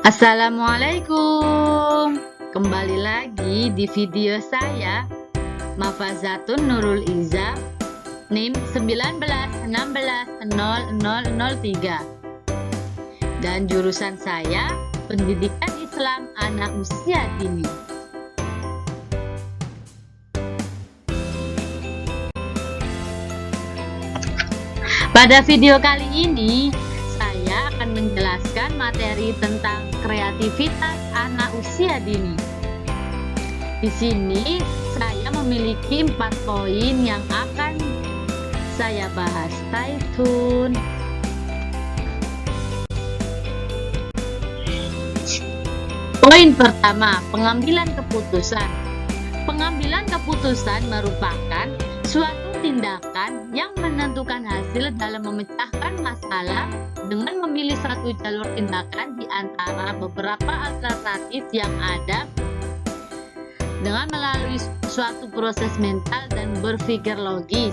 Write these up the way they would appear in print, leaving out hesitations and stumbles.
Assalamualaikum. Kembali lagi di video saya, Mafazatun Nurul Iza, NIM 19160003, dan jurusan saya Pendidikan Islam Anak Usia Dini. Pada video kali ini, saya akan menjelaskan materi tentang kreativitas anak usia dini. Di sini, saya memiliki 4 poin yang akan saya bahas. Stay tune. Poin pertama, pengambilan keputusan. Pengambilan keputusan merupakan suatu tindakan yang menentukan hasil dalam memecahkan masalah dengan memilih satu jalur tindakan di antara beberapa alternatif yang ada dengan melalui suatu proses mental dan berpikir logis,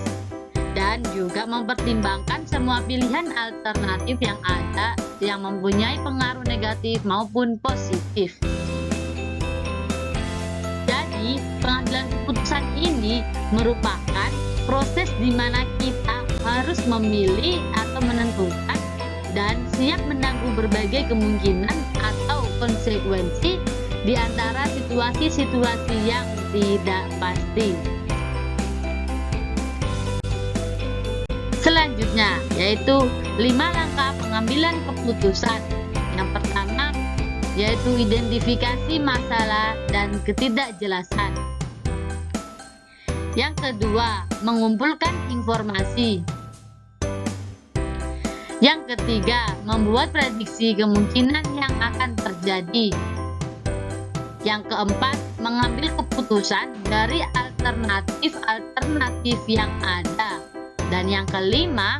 dan juga mempertimbangkan semua pilihan alternatif yang ada yang mempunyai pengaruh negatif maupun positif. Jadi, pengambilan keputusan ini merupakan proses di mana kita harus memilih atau menentukan dan siap menanggung berbagai kemungkinan atau konsekuensi di antara situasi-situasi yang tidak pasti. Selanjutnya, yaitu 5 langkah pengambilan keputusan. Yang pertama, yaitu identifikasi masalah dan ketidakjelasan. Yang kedua, mengumpulkan informasi. Yang ketiga, membuat prediksi kemungkinan yang akan terjadi. Yang keempat, mengambil keputusan dari alternatif-alternatif yang ada. Dan yang kelima,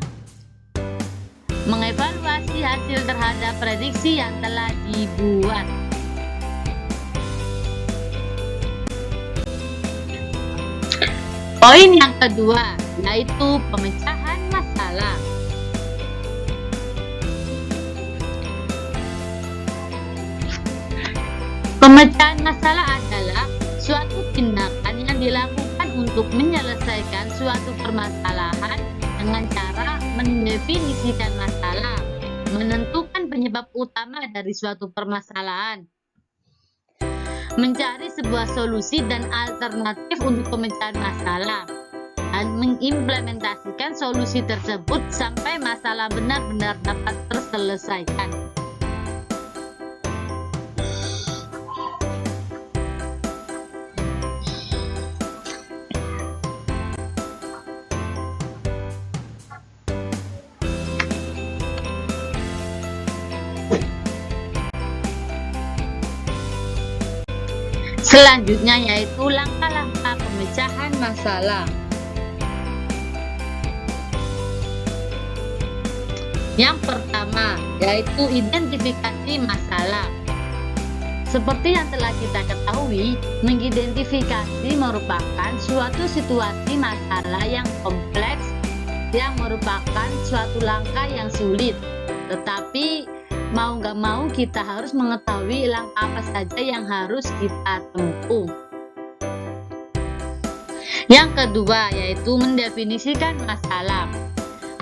mengevaluasi hasil terhadap prediksi yang telah dibuat. Poin yang kedua, yaitu pemecahan masalah. Pemecahan masalah adalah suatu tindakan yang dilakukan untuk menyelesaikan suatu permasalahan dengan cara mendefinisikan masalah, menentukan penyebab utama dari suatu permasalahan, mencari sebuah solusi dan alternatif untuk pemecahan masalah, dan mengimplementasikan solusi tersebut sampai masalah benar-benar dapat terselesaikan. Selanjutnya, yaitu langkah-langkah pemecahan masalah. Yang pertama, yaitu identifikasi masalah. Seperti yang telah kita ketahui, mengidentifikasi merupakan suatu situasi masalah yang kompleks yang merupakan suatu langkah yang sulit. Tetapi mau nggak mau kita harus mengetahui langkah apa saja yang harus kita tempuh. Yang kedua, yaitu mendefinisikan masalah.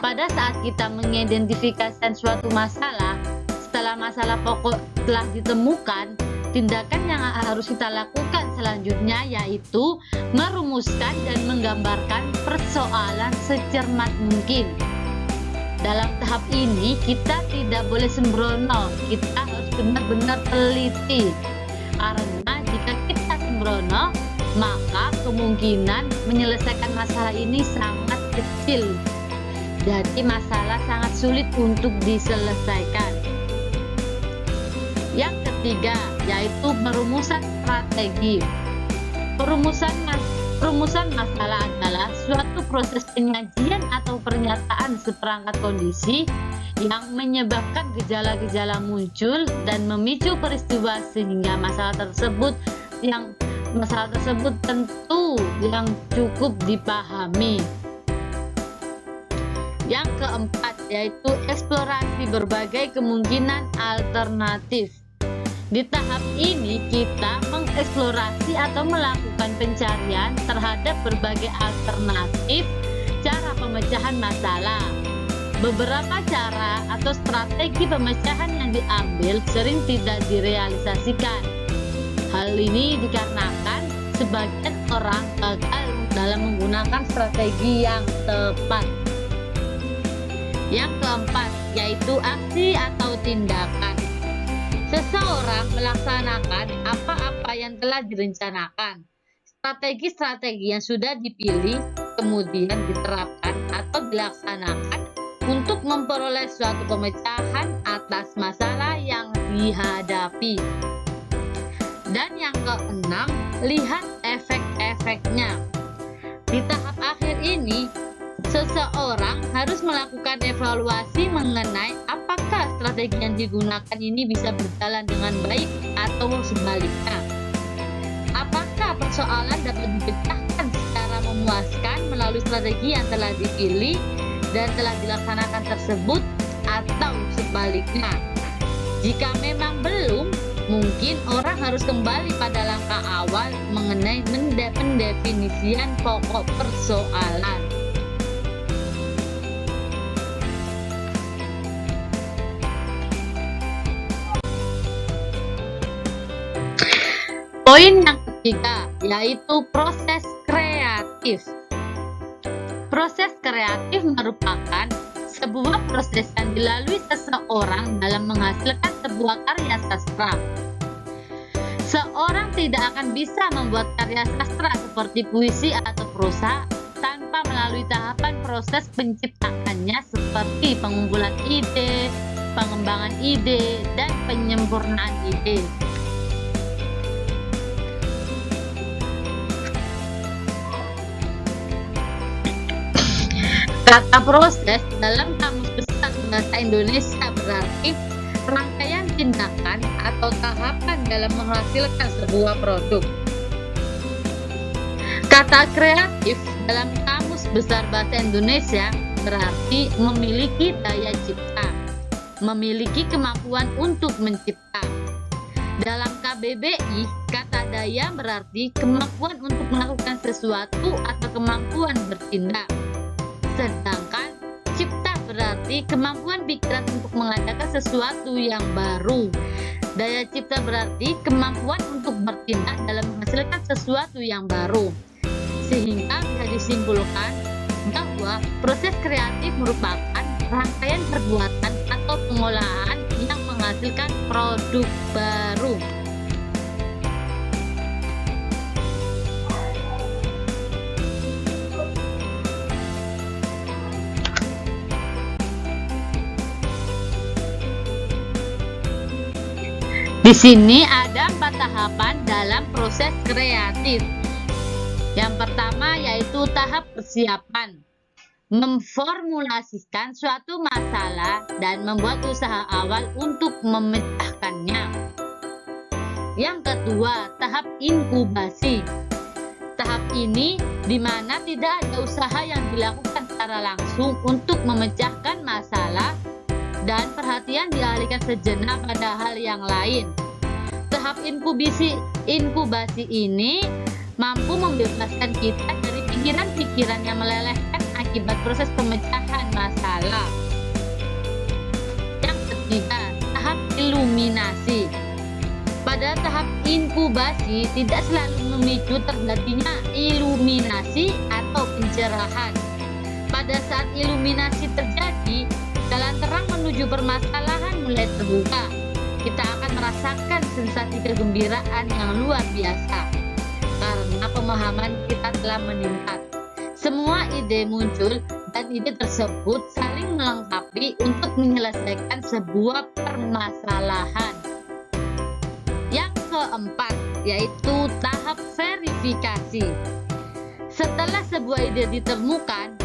Pada saat kita mengidentifikasikan suatu masalah, setelah masalah pokok telah ditemukan, tindakan yang harus kita lakukan selanjutnya yaitu merumuskan dan menggambarkan persoalan secermat mungkin. Dalam tahap ini kita tidak boleh sembrono, kita harus benar-benar teliti, karena jika kita sembrono maka kemungkinan menyelesaikan masalah ini sangat kecil. Jadi masalah sangat sulit untuk diselesaikan. Yang ketiga, yaitu perumusan strategi. Perumusan masalah adalah suatu proses penyajian atau pernyataan seperangkat kondisi yang menyebabkan gejala-gejala muncul dan memicu peristiwa sehingga masalah tersebut tentu yang cukup dipahami. Yang keempat, yaitu eksplorasi berbagai kemungkinan alternatif. Di tahap ini kita mengeksplorasi atau melakukan pencarian terhadap berbagai alternatif cara pemecahan masalah. Beberapa cara atau strategi pemecahan yang diambil sering tidak direalisasikan. Hal ini dikarenakan sebagian orang gagal dalam menggunakan strategi yang tepat. Yang keempat, yaitu aksi atau tindakan. Seseorang melaksanakan apa-apa yang telah direncanakan. Strategi-strategi yang sudah dipilih kemudian diterapkan atau dilaksanakan untuk memperoleh suatu pemecahan atas masalah yang dihadapi. Dan yang keenam, lihat efek-efeknya. Di tahap akhir ini, seseorang harus melakukan evaluasi mengenai apakah strategi yang digunakan ini bisa berjalan dengan baik atau sebaliknya. Apakah persoalan dapat dipecahkan secara memuaskan melalui strategi yang telah dipilih dan telah dilaksanakan tersebut atau sebaliknya. Jika memang belum, mungkin orang harus kembali pada langkah awal mengenai pendefinisian pokok persoalan. Poin yang ketiga, yaitu proses kreatif. Proses kreatif merupakan sebuah proses yang dilalui seseorang dalam menghasilkan sebuah karya sastra. Seorang tidak akan bisa membuat karya sastra seperti puisi atau prosa tanpa melalui tahapan proses penciptaannya seperti pengumpulan ide, pengembangan ide, dan penyempurnaan ide. Kata proses dalam Kamus Besar Bahasa Indonesia berarti rangkaian tindakan atau tahapan dalam menghasilkan sebuah produk. Kata kreatif dalam Kamus Besar Bahasa Indonesia berarti memiliki daya cipta, memiliki kemampuan untuk mencipta. Dalam KBBI, kata daya berarti kemampuan untuk melakukan sesuatu atau kemampuan bertindak. Sedangkan cipta berarti kemampuan pikiran untuk mengadakan sesuatu yang baru. Daya cipta berarti kemampuan untuk bertindak dalam menghasilkan sesuatu yang baru. Sehingga bisa disimpulkan bahwa proses kreatif merupakan rangkaian perbuatan atau pengolahan yang menghasilkan produk baru. Di sini ada 4 tahapan dalam proses kreatif. Yang pertama yaitu tahap persiapan, memformulasikan suatu masalah dan membuat usaha awal untuk memecahkannya. Yang kedua, tahap inkubasi. Tahap ini di mana tidak ada usaha yang dilakukan secara langsung untuk memecahkan masalah dan perhatian dialihkan sejenak pada hal yang lain. Tahap inkubasi ini mampu membebaskan kita dari pikiran-pikiran yang melelehkan akibat proses pemecahan masalah. Yang ketiga, tahap iluminasi. Pada tahap inkubasi tidak selalu memicu terjadinya iluminasi atau pencerahan. Pada saat iluminasi terjadi, jalan terang menuju permasalahan mulai terbuka. Kita akan merasakan sensasi kegembiraan yang luar biasa karena pemahaman kita telah meningkat. Semua ide muncul dan ide tersebut saling melengkapi untuk menyelesaikan sebuah permasalahan. Yang keempat yaitu tahap verifikasi. Setelah sebuah ide ditemukan,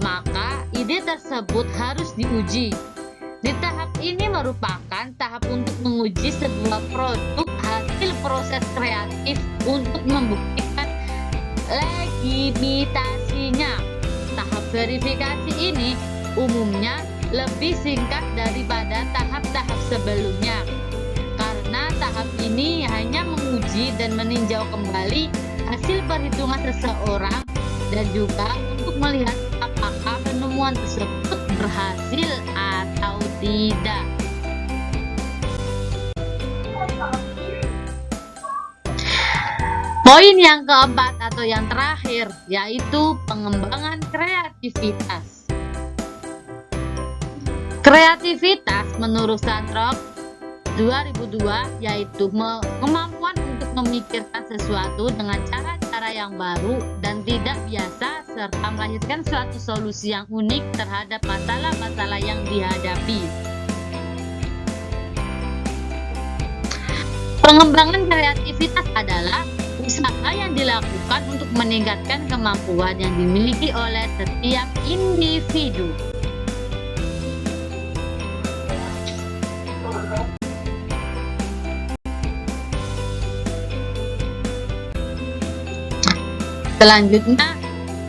maka ide tersebut harus diuji. Di tahap ini merupakan tahap untuk menguji sebuah produk hasil proses kreatif untuk membuktikan legitimitasnya. Tahap verifikasi ini umumnya lebih singkat daripada tahap-tahap sebelumnya, karena tahap ini hanya menguji dan meninjau kembali hasil perhitungan seseorang dan juga untuk melihat apakah penemuan tersebut berhasil atau tidak. Poin yang keempat atau yang terakhir yaitu pengembangan kreativitas. Kreativitas menurut Santrop 2002 yaitu kemampuan untuk memikirkan sesuatu dengan cara-cara yang baru dan tidak biasa serta melahirkan suatu solusi yang unik terhadap masalah-masalah yang dihadapi. Pengembangan kreativitas adalah usaha yang dilakukan untuk meningkatkan kemampuan yang dimiliki oleh setiap individu. Selanjutnya,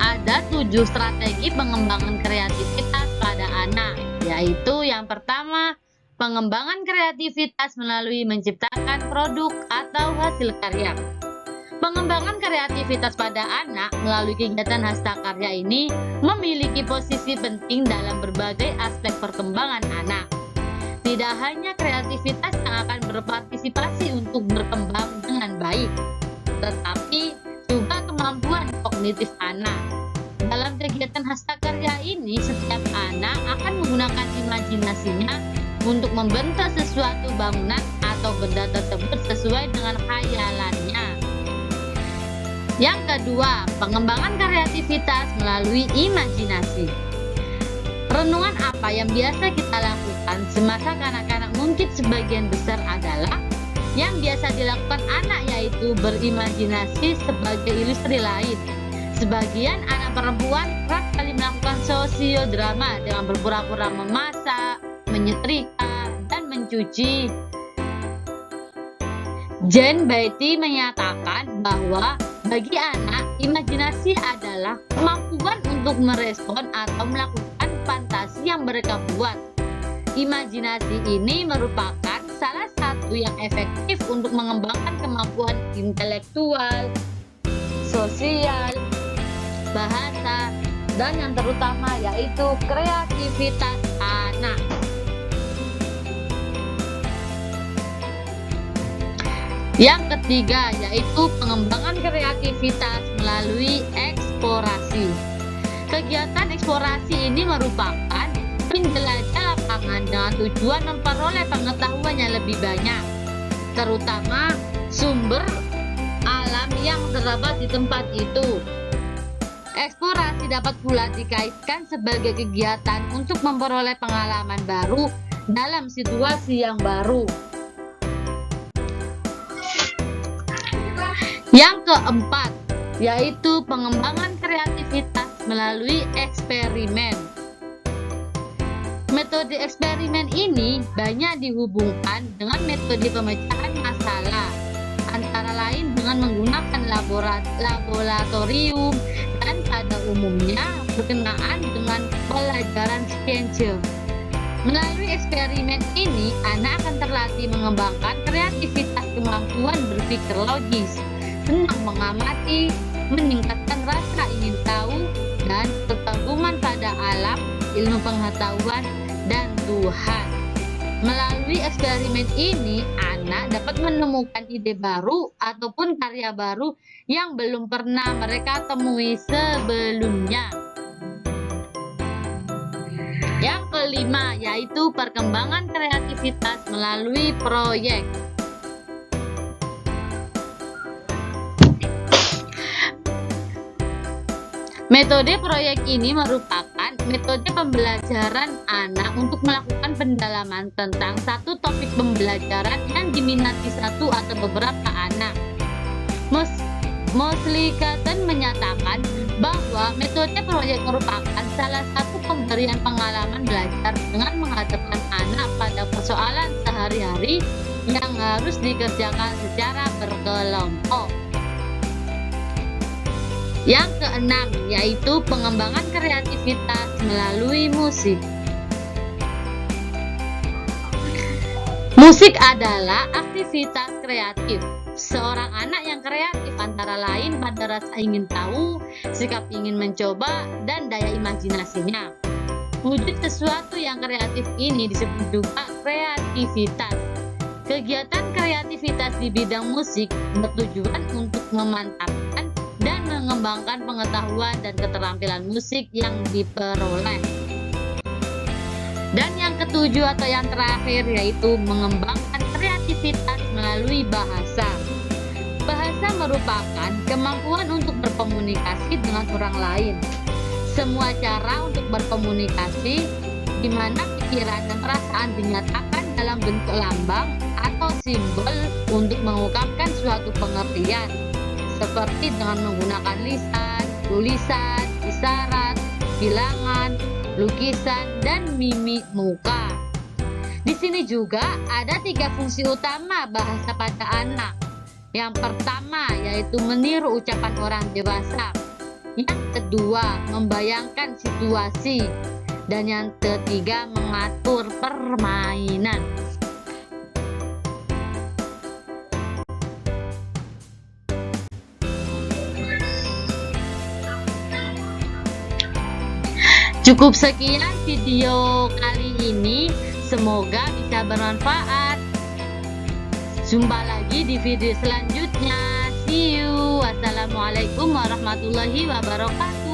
ada 7 strategi pengembangan kreativitas pada anak, yaitu yang pertama, pengembangan kreativitas melalui menciptakan produk atau hasil karya. Pengembangan kreativitas pada anak melalui kegiatan hastakarya ini memiliki posisi penting dalam berbagai aspek perkembangan anak. Tidak hanya kreativitas yang akan berpartisipasi untuk berkembang dengan baik, tetapi juga kemampuan kognitif anak. Dalam kegiatan hastakarya ini, setiap anak akan menggunakan imajinasinya untuk membentuk sesuatu bangunan atau benda tersebut sesuai dengan khayalannya. Yang kedua, pengembangan kreativitas melalui imajinasi. Renungan apa yang biasa kita lakukan semasa kanak-kanak mungkin sebagian besar adalah yang biasa dilakukan anak, yaitu berimajinasi sebagai industri lain. Sebagian anak perempuan kerap kali melakukan sosiodrama dengan berpura-pura memasak, menyetrika, dan mencuci. Jane Beatty menyatakan bahwa bagi anak, imajinasi adalah kemampuan untuk merespon atau melakukan fantasi yang mereka buat. Imajinasi ini merupakan salah satu yang efektif untuk mengembangkan kemampuan intelektual, sosial, bahasa, dan yang terutama yaitu kreativitas anak. Yang ketiga yaitu pengembangan kreativitas melalui eksplorasi. Kegiatan eksplorasi ini merupakan menjelajah lapangan dengan tujuan memperoleh pengetahuan yang lebih banyak, terutama sumber alam yang terdapat di tempat itu. Eksplorasi dapat pula dikaitkan sebagai kegiatan untuk memperoleh pengalaman baru dalam situasi yang baru. Yang keempat, yaitu pengembangan kreativitas melalui eksperimen. Metode eksperimen ini banyak dihubungkan dengan metode pemecahan masalah, antara lain dengan menggunakan laboratorium dan pada umumnya berkenaan dengan pelajaran Science. Melalui eksperimen ini, anak akan terlatih mengembangkan kreativitas, kemampuan berpikir logis, senang mengamati, meningkatkan rasa ingin tahu, dan kekaguman pada alam, ilmu pengetahuan, dan Tuhan. Melalui eksperimen ini, anak dapat menemukan ide baru ataupun karya baru yang belum pernah mereka temui sebelumnya. Yang kelima, yaitu perkembangan kreativitas melalui proyek. Metode proyek ini merupakan metode pembelajaran anak untuk melakukan pendalaman tentang satu topik pembelajaran yang diminati satu atau beberapa anak. Mosley Cotton menyatakan bahwa metode proyek merupakan salah satu pemberian pengalaman belajar dengan menghadapkan anak pada persoalan sehari-hari yang harus dikerjakan secara berkelompok. Yang keenam, yaitu pengembangan kreativitas melalui musik. Musik adalah aktivitas kreatif. Seorang anak yang kreatif antara lain pada rasa ingin tahu, sikap ingin mencoba, dan daya imajinasinya. Wujud sesuatu yang kreatif ini disebut juga kreativitas. Kegiatan kreativitas di bidang musik bertujuan untuk memantapkan dan mengembangkan pengetahuan dan keterampilan musik yang diperoleh. Dan yang ketujuh atau yang terakhir yaitu mengembangkan kreativitas melalui bahasa. Bahasa merupakan kemampuan untuk berkomunikasi dengan orang lain. Semua cara untuk berkomunikasi di mana pikiran dan perasaan dinyatakan dalam bentuk lambang atau simbol untuk mengungkapkan suatu pengertian, seperti dengan menggunakan lisan, tulisan, isyarat, bilangan, lukisan, dan mimik muka. Di sini juga ada 3 fungsi utama bahasa pada anak. Yang pertama yaitu meniru ucapan orang dewasa. Yang kedua membayangkan situasi. Dan yang ketiga mengatur permainan. Cukup sekian video kali ini, semoga bisa bermanfaat. Jumpa lagi di video selanjutnya. See you. Wassalamualaikum warahmatullahi wabarakatuh.